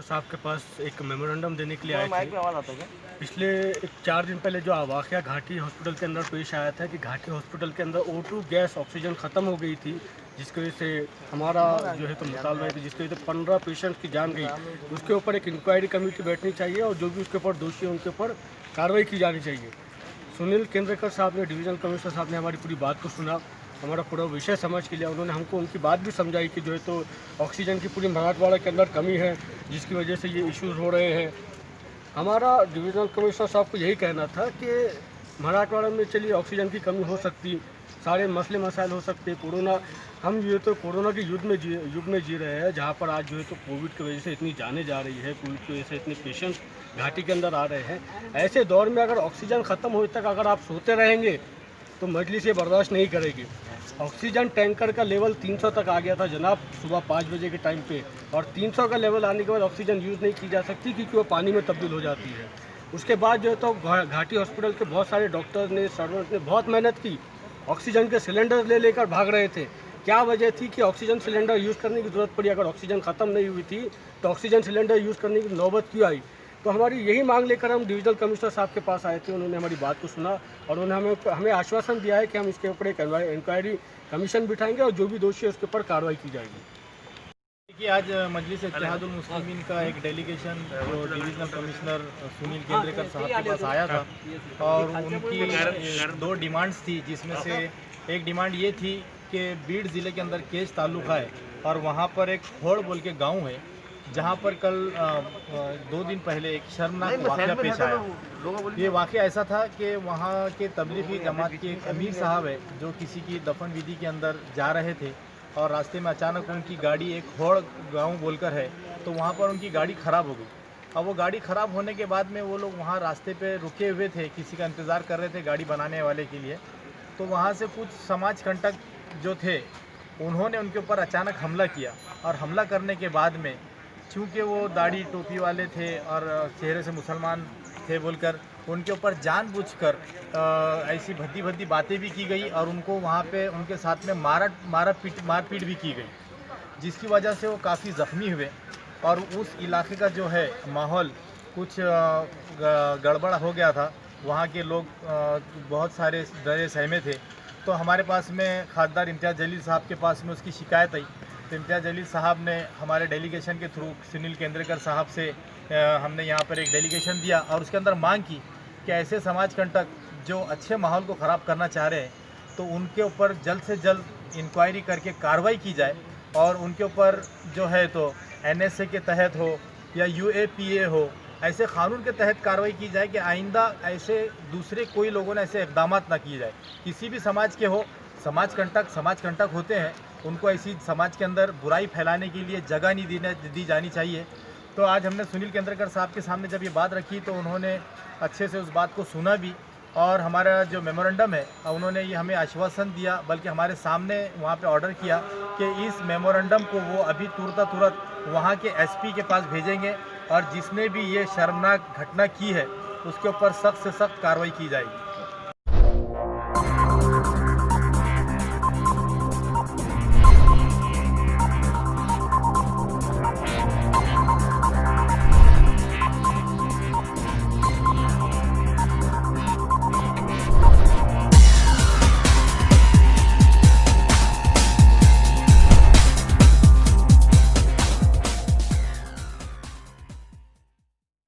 साहब के पास एक मेमोरेंडम देने के लिए आए थे। क्या? पिछले 4 दिन पहले जो वाक़या घाटी हॉस्पिटल के अंदर पेश आया था कि घाटी हॉस्पिटल के अंदर O2 गैस ऑक्सीजन ख़त्म हो गई थी, जिसकी वजह से हमारा जो है तो मुतालबा है कि जिसकी वजह से 15 पेशेंट्स की जान गई। उसके ऊपर एक इंक्वायरी कमेटी बैठनी चाहिए और जो भी उसके ऊपर दोषी है उनके ऊपर कार्रवाई की जानी चाहिए। सुनील केंद्रेकर साहब ने, डिवीज़नल कमिश्नर साहब ने हमारी पूरी बात को सुना, हमारा पूरा विषय समझ के लिया। उन्होंने हमको उनकी बात भी समझाई कि जो है तो ऑक्सीजन की पूरी मराठवाड़ा के अंदर कमी है, जिसकी वजह से ये इश्यूज़ हो रहे हैं। हमारा डिवीज़नल कमिश्नर साहब को यही कहना था कि मराठवाड़ा में चलिए ऑक्सीजन की कमी हो सकती, सारे मसले मसाइल हो सकते, कोरोना, हम ये तो कोरोना के युग में जी रहे हैं, जहाँ पर आज जो है तो कोविड की वजह से इतनी जानें जा रही है, कोविड की वजह से इतने पेशेंट्स घाटी के अंदर आ रहे हैं। ऐसे दौर में अगर ऑक्सीजन ख़त्म होने तक अगर आप सोते रहेंगे तो मजलिस ये बर्दाश्त नहीं करेगी। ऑक्सीजन टैंकर का लेवल 300 तक आ गया था जनाब सुबह 5 बजे के टाइम पे, और 300 का लेवल आने के बाद ऑक्सीजन यूज़ नहीं की जा सकती क्योंकि वो पानी में तब्दील हो जाती है। उसके बाद जो है तो घाटी हॉस्पिटल के बहुत सारे डॉक्टर्स ने, सर्वेंट्स ने बहुत मेहनत की, ऑक्सीजन के सिलेंडर लेकर भाग रहे थे। क्या वजह थी कि ऑक्सीजन सिलेंडर यूज़ करने की ज़रूरत पड़ी? अगर ऑक्सीजन ख़त्म नहीं हुई थी तो ऑक्सीजन सिलेंडर यूज़ करने की नौबत क्यों आई? तो हमारी यही मांग लेकर हम डिविजनल कमिश्नर साहब के पास आए थे। उन्होंने हमारी बात को सुना और उन्होंने हमें आश्वासन दिया है कि हम इसके ऊपर एक इंक्वायरी कमीशन बिठाएंगे और जो भी दोषी है उसके ऊपर कार्रवाई की जाएगी। देखिए, आज मजलिस इत्तेहादुल मुस्लिमीन का एक डेलीगेशन जो डिविजनल कमिश्नर सुनील केंद्रेकर साहब के पास आया था, और उनकी 2 डिमांड्स थी, जिसमें से एक डिमांड ये थी कि बीड ज़िले के अंदर केज तालुका है और वहाँ पर एक होड़ बोल के गांव है, जहाँ पर कल 2 दिन पहले एक शर्मनाक वाक़या पेश आया। ये वाक़या ऐसा था कि वहाँ के तबलीगी जमात के एक अमीर साहब है जो किसी की दफन विधि के अंदर जा रहे थे, और रास्ते में अचानक उनकी गाड़ी, एक होड़ गांव बोलकर है, तो वहाँ पर उनकी गाड़ी ख़राब हो गई। अब वो गाड़ी ख़राब होने के बाद में वो लोग वहाँ रास्ते पे रुके हुए थे, किसी का इंतज़ार कर रहे थे गाड़ी बनाने वाले के लिए। तो वहाँ से कुछ समाज कंटक जो थे उन्होंने उनके ऊपर अचानक हमला किया, और हमला करने के बाद में चूँकि वो दाढ़ी टोपी वाले थे और चेहरे से मुसलमान थे बोलकर उनके ऊपर जानबूझकर ऐसी भद्दी भद्दी बातें भी की गई, और उनको वहाँ पे उनके साथ में मारपीट भी की गई, जिसकी वजह से वो काफ़ी ज़ख्मी हुए। और उस इलाके का जो है माहौल कुछ गड़बड़ हो गया था। वहाँ के लोग बहुत सारे डरे सहमे थे। तो हमारे पास में खासदार इम्तियाज़ जलील साहब के पास में उसकी शिकायत आई, तो इम्तियाज़ जलील साहब ने हमारे डेलीगेशन के थ्रू सुनील केंद्रेकर साहब से हमने यहाँ पर एक डेलीगेशन दिया, और उसके अंदर मांग की कि ऐसे समाज कंटक जो अच्छे माहौल को ख़राब करना चाह रहे हैं, तो उनके ऊपर जल्द से जल्द इंक्वायरी करके कार्रवाई की जाए, और उनके ऊपर जो है तो NSA के तहत हो या UAPA हो, ऐसे कानून के तहत कार्रवाई की जाए कि आइंदा ऐसे दूसरे कोई लोगों ने ऐसे इक़दाम ना किए जाए। किसी भी समाज के हो, समाज कंटक होते हैं, उनको ऐसी समाज के अंदर बुराई फैलाने के लिए जगह नहीं दी जानी चाहिए। तो आज हमने सुनील केंद्रेकर साहब के सामने जब ये बात रखी तो उन्होंने अच्छे से उस बात को सुना भी, और हमारा जो मेमोरेंडम है उन्होंने ये हमें आश्वासन दिया, बल्कि हमारे सामने वहाँ पे ऑर्डर किया कि इस मेमोरेंडम को वो अभी तुरंत वहाँ के SP के पास भेजेंगे, और जिसने भी ये शर्मनाक घटना की है उसके ऊपर सख्त से सख्त कार्रवाई की जाएगी।